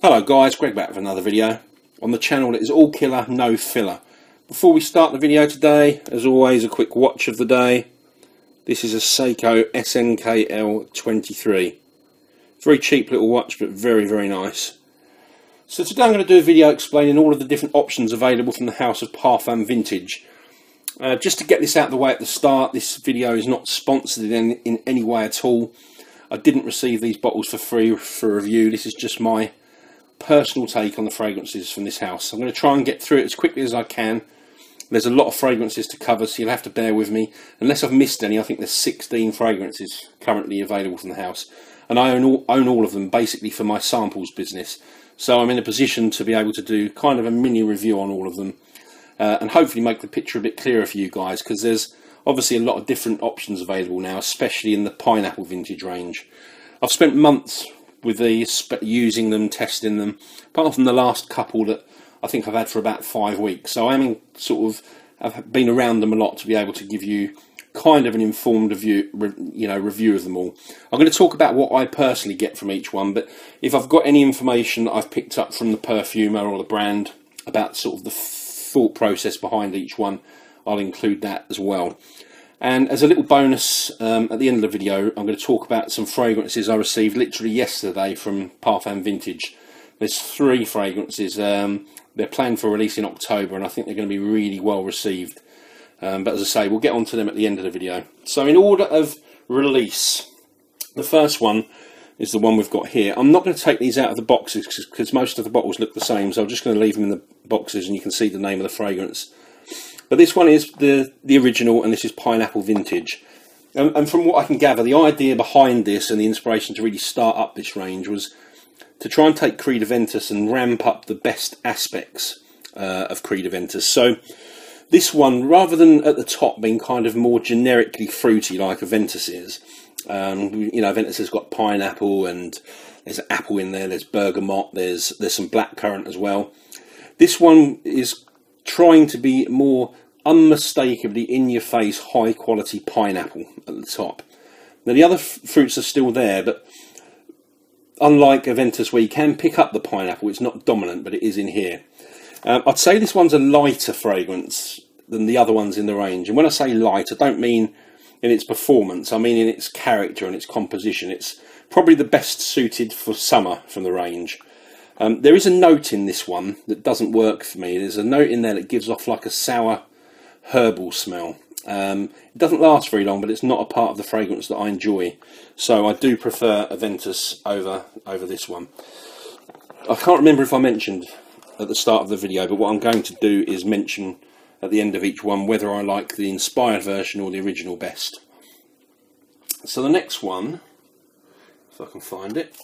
Hello guys, Greg back with another video on the channel that is all killer, no filler. Before we start the video today, as always, a quick watch of the day. This is a Seiko SNKL 23. Very cheap little watch, but very nice. So today I'm going to do a video explaining all of the different options available from the house of Parfums Vintage. Just to get this out of the way at the start, this video is not sponsored in any way at all. I didn't receive these bottles for free for review. This is just my personal take on the fragrances from this house. I'm going to try and get through it as quickly as I can. There's a lot of fragrances to cover, so you'll have to bear with me. Unless I've missed any, I think there's 16 fragrances currently available from the house. And I own all of them basically for my samples business. So I'm in a position to be able to do kind of a mini review on all of them. And hopefully make the picture a bit clearer for you guys, because there's obviously a lot of different options available now, especially in the pineapple vintage range. I've spent months with these, using them, testing them, apart from the last couple that I think I've had for about 5 weeks. So I'm I've been around them a lot to be able to give you kind of an informed review of them all. I'm going to talk about what I personally get from each one, but if I've got any information that I've picked up from the perfumer or the brand about sort of the thought process behind each one, I'll include that as well. And as a little bonus, at the end of the video, I'm going to talk about some fragrances I received literally yesterday from Parfums Vintage. There's 3 fragrances. They're planned for release in October, and I think they're going to be really well received. But as I say, we'll get onto them at the end of the video. So in order of release, the first one is the one we've got here. I'm not going to take these out of the boxes because most of the bottles look the same, so I'm just going to leave them in the boxes and you can see the name of the fragrance. But this one is the original, and this is Pineapple Vintage. And from what I can gather, the idea behind this and the inspiration to really start up this range was to try and take Creed Aventus and ramp up the best aspects of Creed Aventus. So this one, rather than at the top being kind of more generically fruity like Aventus is, Aventus has got pineapple and there's apple in there, there's bergamot, there's some blackcurrant as well. This one is trying to be more unmistakably in-your-face, high-quality pineapple at the top. Now the other fruits are still there, but unlike Aventus, where you can pick up the pineapple, it's not dominant, but it is in here. I'd say this one's a lighter fragrance than the other ones in the range. And when I say light, I don't mean in its performance, I mean in its character and its composition. It's probably the best suited for summer from the range. There is a note in this one that doesn't work for me. There's a note in there that gives off like a sour herbal smell. It doesn't last very long, but it's not a part of the fragrance that I enjoy. So I do prefer Aventus over this one. I can't remember if I mentioned at the start of the video, but what I'm going to do is mention at the end of each one whether I like the inspired version or the original best. So the next one, if I can find it,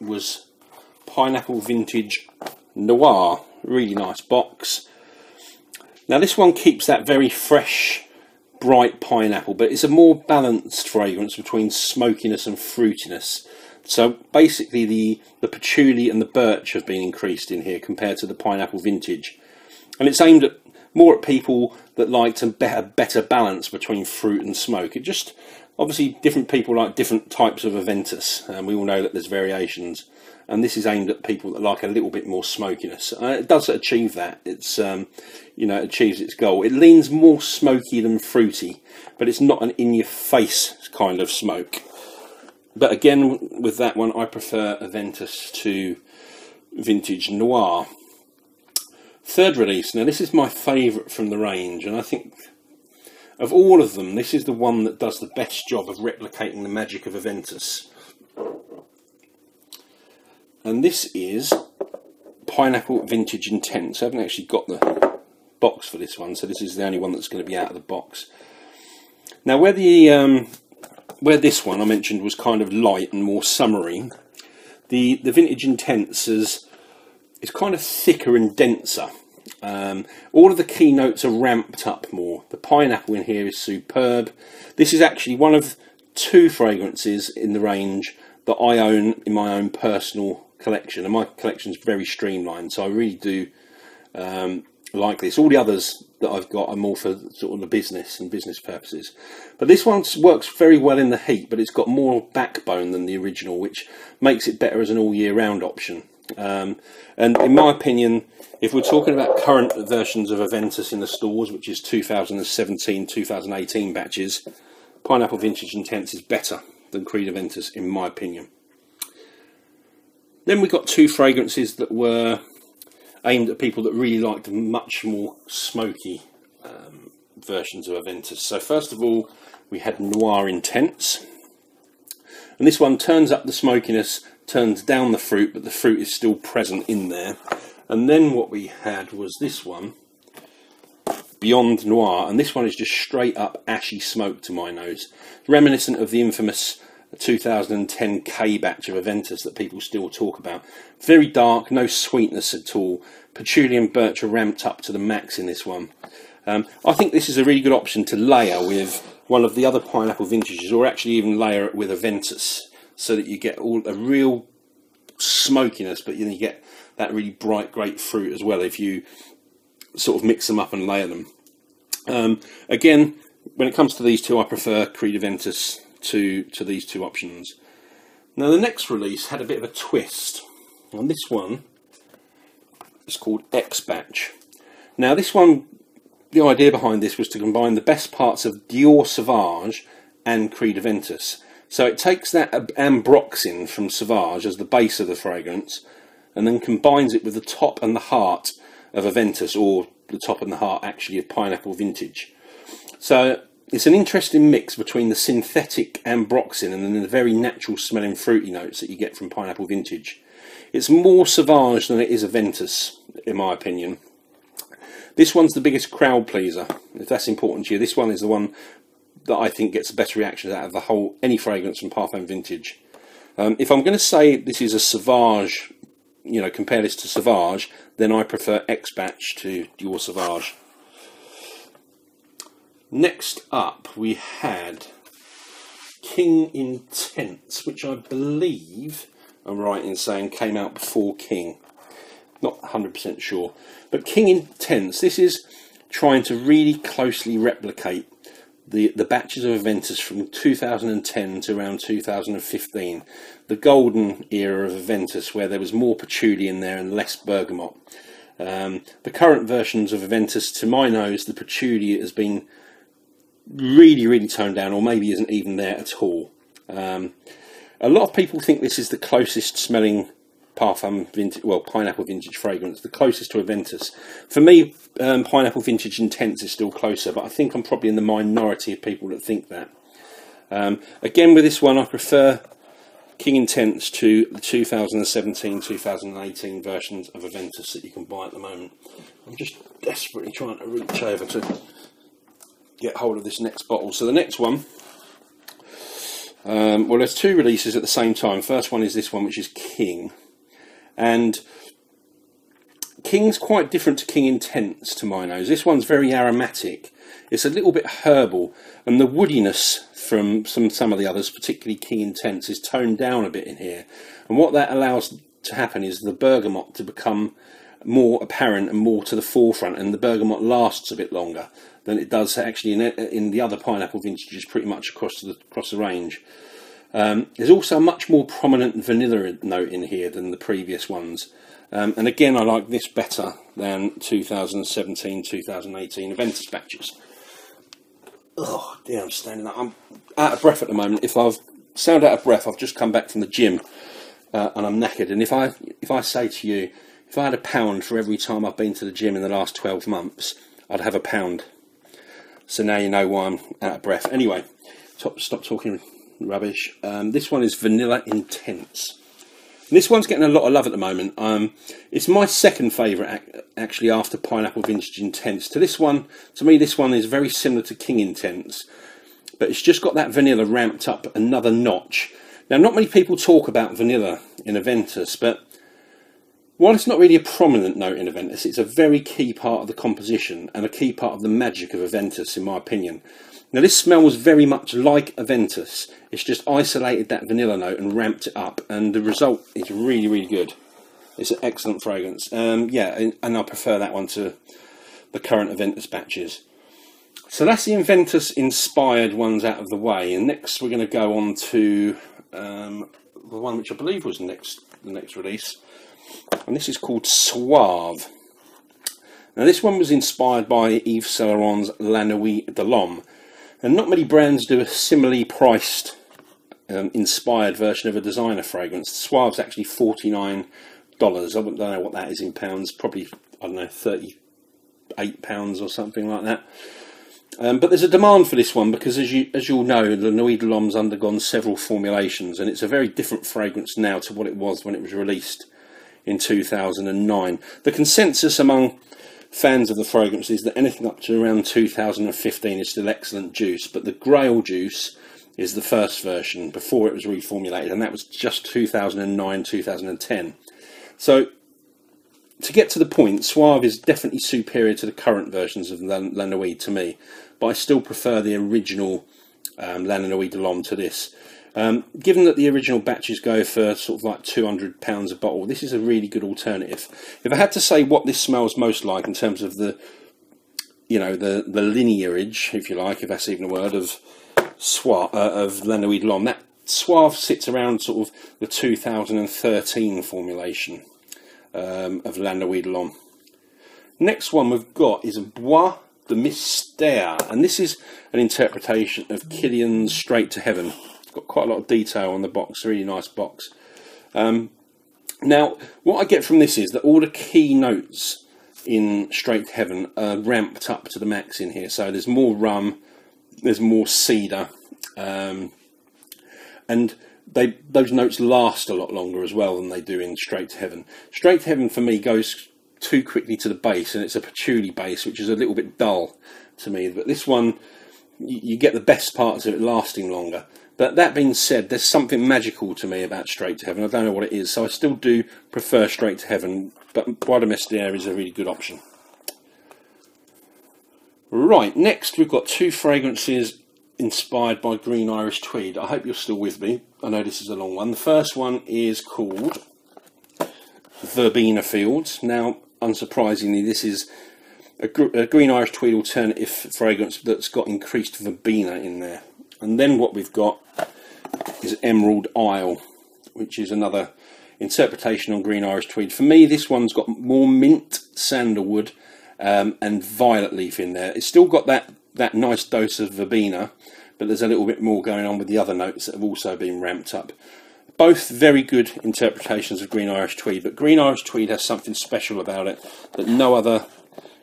was Pineapple Vintage Noir. Really nice box. Now this one keeps that very fresh, bright pineapple, but it's a more balanced fragrance between smokiness and fruitiness. So basically the patchouli and the birch have been increased in here compared to the Pineapple Vintage. And it's aimed at more at people that like a better balance between fruit and smoke. It just, obviously different people like different types of Aventus, and we all know that there's variations. And this is aimed at people that like a little bit more smokiness. It does achieve that. It's it achieves its goal. It leans more smoky than fruity, but it's not an in-your-face kind of smoke. But again, with that one, I prefer Aventus to Vintage Noir. Third release. Now this is my favourite from the range, and I think of all of them, this is the one that does the best job of replicating the magic of Aventus. And this is Pineapple Vintage Intense. I haven't actually got the box for this one, so this is the only one that's going to be out of the box. Now where this one I mentioned was kind of light and more summery, the Vintage Intense is kind of thicker and denser. All of the key notes are ramped up more. The pineapple in here is superb. This is actually one of 2 fragrances in the range that I own in my own personal collection, and my collection is very streamlined, so I really do like this. All the others that I've got are more for sort of the business and business purposes, but this one works very well in the heat, but it's got more backbone than the original, which makes it better as an all year round option. And in my opinion, if we're talking about current versions of Aventus in the stores, which is 2017, 2018 batches, Pineapple Vintage Intense is better than Creed Aventus, in my opinion. Then we got two fragrances that were aimed at people that really liked much more smoky versions of Aventus. So first of all, we had Noir Intense. And this one turns up the smokiness, turns down the fruit, but the fruit is still present in there. And then what we had was this one, Beyond Noir, and this one is just straight up ashy smoke to my nose, reminiscent of the infamous 2010 K batch of Aventus that people still talk about. Very dark, no sweetness at all. Patchouli and birch are ramped up to the max in this one. I think this is a really good option to layer with one of the other Pineapple Vintages, or actually even layer it with Aventus, so that you get all a real smokiness, but you get that really bright grapefruit as well if you sort of mix them up and layer them. Again, when it comes to these two, I prefer Creed Aventus to these two options. Now the next release had a bit of a twist, and this one is called X Batch. Now this one, the idea behind this was to combine the best parts of Dior Sauvage and Creed Aventus. So it takes that ambroxan from Sauvage as the base of the fragrance, and then combines it with the top and the heart of Aventus, or the top and the heart actually of Pineapple Vintage. So it's an interesting mix between the synthetic ambroxan and then the very natural smelling fruity notes that you get from Pineapple Vintage. It's more Sauvage than it is Aventus, in my opinion. This one's the biggest crowd pleaser, if that's important to you. This one is the one that I think gets the better reactions out of the whole, any fragrance from Parfums Vintage. If I'm going to say this is a Sauvage, compare this to Sauvage, then I prefer X Batch to Dior Sauvage. Next up, we had King Intense, which I believe I'm right in saying came out before King. Not 100% sure. But King Intense, this is trying to really closely replicate the batches of Aventus from 2010 to around 2015. The golden era of Aventus, where there was more patchouli in there and less bergamot. The current versions of Aventus, to my nose, the patchouli has been really, really toned down, or maybe isn't even there at all. A lot of people think this is the closest smelling Parfum Vintage, well, Pineapple Vintage fragrance, the closest to Aventus. For me, Pineapple Vintage Intense is still closer, but I think I'm probably in the minority of people that think that. Again, with this one, I prefer King Intense to the 2017-2018 versions of Aventus that you can buy at the moment. I'm just desperately trying to reach over to get hold of this next bottle. So the next one, well, there's two releases at the same time. First one is this one, which is King. And King's quite different to King Intense to my nose. This one's very aromatic. It's a little bit herbal, and the woodiness from some of the others, particularly King Intense, is toned down a bit in here. And what that allows to happen is the bergamot to become more apparent and more to the forefront, and the bergamot lasts a bit longer than it does actually in the other Pineapple Vintages, pretty much across the range. There's also a much more prominent vanilla note in here than the previous ones. And again, I like this better than 2017-2018 Aventus batches. Oh dear, I'm standing up. I'm out of breath at the moment. If I've sound out of breath, I've just come back from the gym and I'm knackered. And if I say to you, if I had £1 for every time I've been to the gym in the last 12 months, I'd have £1. So now you know why I'm out of breath. Anyway, stop talking rubbish. This one is Vanilla Intense. And this one's getting a lot of love at the moment. It's my second favourite actually after Pineapple Vintage Intense. To me this one is very similar to King Intense, but it's just got that vanilla ramped up another notch. Now, not many people talk about vanilla in Aventus, but while it's not really a prominent note in Aventus, it's a very key part of the composition and a key part of the magic of Aventus, in my opinion. Now, this smells very much like Aventus. It's just isolated that vanilla note and ramped it up, and the result is really, really good. It's an excellent fragrance. Yeah, and I prefer that one to the current Aventus batches. So that's the Aventus-inspired ones out of the way, and next we're going to go on to the one which I believe was next the next release, and this is called Suave. Now this one was inspired by Yves Saint Laurent's La Nuit de l'Homme, and not many brands do a similarly priced inspired version of a designer fragrance. Suave's actually $49. I don't know what that is in pounds, probably, I don't know, £38 or something like that. But there's a demand for this one because, as you'll know, the Nuit de l'Homme's undergone several formulations, and it's a very different fragrance now to what it was when it was released in 2009. The consensus among fans of the fragrance is that anything up to around 2015 is still excellent juice, but the Grail juice is the first version before it was reformulated, and that was just 2009, 2010. So, to get to the point, Suave is definitely superior to the current versions of La Nuit to me, but I still prefer the original La Nuit de l'Homme to this. Given that the original batches go for sort of like £200 a bottle, this is a really good alternative. If I had to say what this smells most like in terms of the, you know, the lineage, if you like, if that's even a word, of La Nuit de l'Homme, that Suave sits around sort of the 2013 formulation of La Nuit de l'Homme. Next one we've got is Bois de Mystère, and this is an interpretation of Kilian's Straight to Heaven. It's got quite a lot of detail on the box, a really nice box. Now, what I get from this is that all the key notes in Straight to Heaven are ramped up to the max in here. So there's more rum, there's more cedar, and those notes last a lot longer as well than they do in Straight to Heaven. Straight to Heaven for me goes too quickly to the base, and it's a patchouli base, which is a little bit dull to me. But this one, you get the best parts of it lasting longer. But that being said, there's something magical to me about Straight to Heaven. I don't know what it is, so I still do prefer Straight to Heaven, but Bois de Mystère is a really good option. Right, next we've got two fragrances inspired by green Irish tweed. I hope you're still with me. I know this is a long one. The first one is called Verbena Fields. Now, unsurprisingly, this is a green Irish tweed alternative fragrance that's got increased verbena in there. And then what we've got is Emerald Isle, which is another interpretation on green Irish tweed. For me, this one's got more mint, sandalwood, and violet leaf in there. It's still got that nice dose of verbena, but there's a little bit more going on with the other notes that have also been ramped up. Both very good interpretations of green Irish tweed, but green Irish tweed has something special about it that no other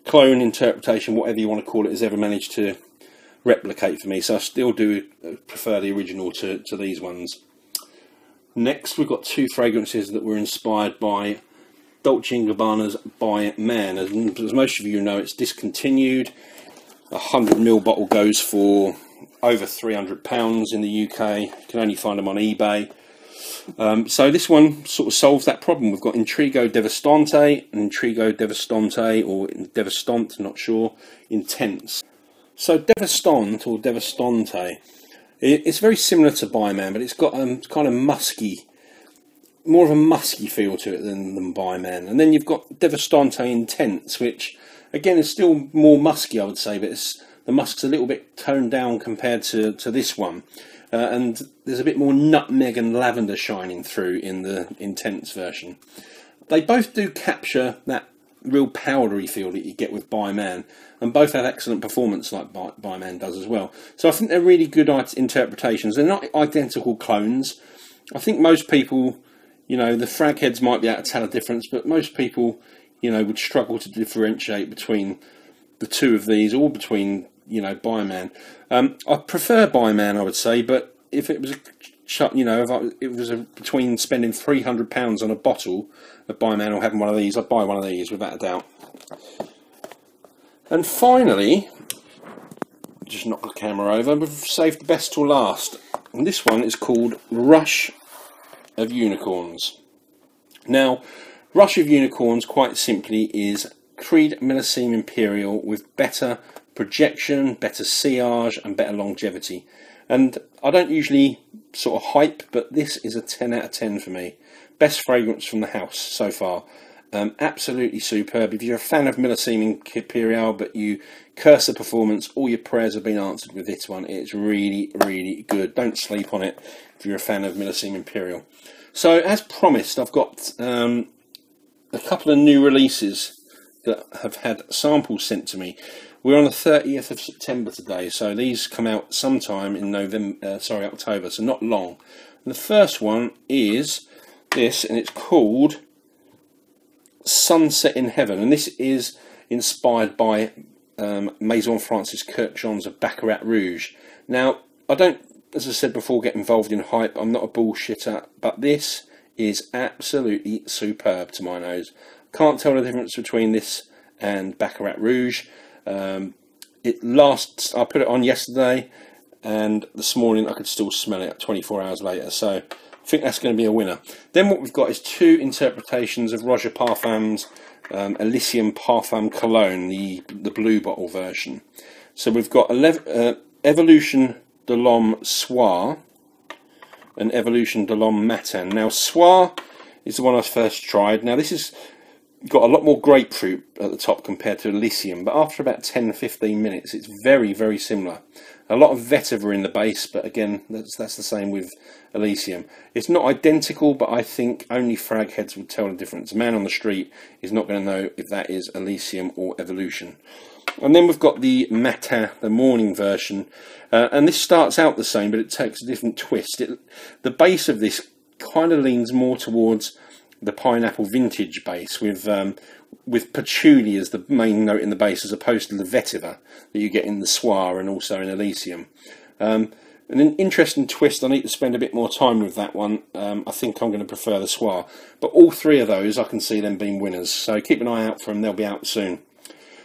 clone interpretation, whatever you want to call it, has ever managed to replicate for me. So I still do prefer the original to these ones. Next, we've got two fragrances that were inspired by Dolce & Gabbana's By Man. As most of you know, it's discontinued. A 100ml bottle goes for over £300 in the UK. You can only find them on eBay. So this one sort of solves that problem. We've got Intrigo Devastante and Intrigo Devastante, or Devastante, not sure, Intense. So Devastante or Devastante, it's very similar to By Man, but it's got kind of musky, more of a musky feel to it than By Man. And then you've got Devastante Intense, which again is still more musky, I would say, but the musk's a little bit toned down compared to this one. And there's a bit more nutmeg and lavender shining through in the Intense version. They both do capture that real powdery feel that you get with By Man, and both have excellent performance like By Man does as well. So I think they're really good interpretations. They're not identical clones. I think most people, you know, the frag heads might be able to tell a difference, but most people, you know, would struggle to differentiate between the two of these, or between, you know, By Man. I prefer By Man, I would say, but if it was between spending £300 on a bottle of By Man or having one of these, I'd buy one of these without a doubt. And finally, just knock the camera over, we've saved the best till last, and this one is called Rush of Unicorns. Now, Rush of Unicorns, quite simply, is Creed Millésime Imperial with better projection, better sillage and better longevity. And I don't usually sort of hype, but this is a 10 out of 10 for me. Best fragrance from the house so far. Absolutely superb. If you're a fan of Millésime Imperial but you curse the performance, all your prayers have been answered with this one. It's really, really good. Don't sleep on it if you're a fan of Millésime Imperial. So as promised, I've got a couple of new releases that have had samples sent to me. We're on the 30th of September today, so these come out sometime in October, so not long. And the first one is this, and it's called Sunset in Heaven, and this is inspired by Maison Francis Kurkdjian's of Baccarat Rouge. Now, I don't, as I said before, get involved in hype. I'm not a bullshitter, but this is absolutely superb to my nose. Can't tell the difference between this and Baccarat Rouge. It lasts, I put it on yesterday, and this morning I could still smell it 24 hours later, so I think that's going to be a winner. Then what we've got is two interpretations of Roger Parfum's Elysium Parfum Cologne, the blue bottle version. So we've got Evolution de l'Homme Soir and Evolution de l'Homme Matin. Now, Soir is the one I first tried. Now, this has got a lot more grapefruit at the top compared to Elysium, but after about 10-15 minutes, it's very, very similar. A lot of vetiver in the base, but again, that's the same with Elysium. It's not identical, but I think only frag heads would tell the difference. A man on the street is not going to know if that is Elysium or Evolution. And then we've got the Matin, the morning version, and this starts out the same, but it takes a different twist. The base of this kind of leans more towards the pineapple vintage base, with patchouli as the main note in the base, as opposed to the vetiver that you get in the Soir and also in Elysium. And an interesting twist, I need to spend a bit more time with that one. I think I'm going to prefer the Soir. But all three of those, I can see them being winners. So keep an eye out for them, they'll be out soon.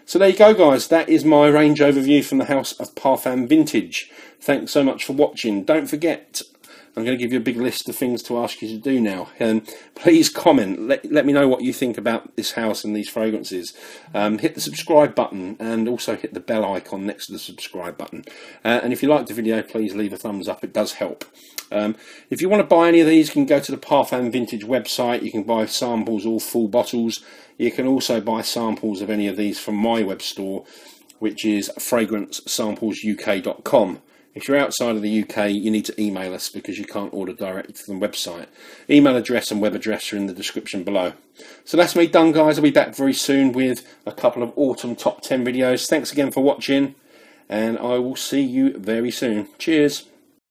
So there you go, guys. That is my range overview from the house of Parfums Vintage. Thanks so much for watching. Don't forget, I'm going to give you a big list of things to ask you to do now. Please comment. Let me know what you think about this house and these fragrances. Hit the subscribe button and also hit the bell icon next to the subscribe button. And if you liked the video, please leave a thumbs up. It does help. If you want to buy any of these, you can go to the Parfums Vintage website. You can buy samples or full bottles. You can also buy samples of any of these from my web store, which is fragrancesamplesuk.com. If you're outside of the UK, you need to email us because you can't order directly from the website. Email address and web address are in the description below. So that's me done, guys. I'll be back very soon with a couple of autumn top 10 videos. Thanks again for watching, and I will see you very soon. Cheers.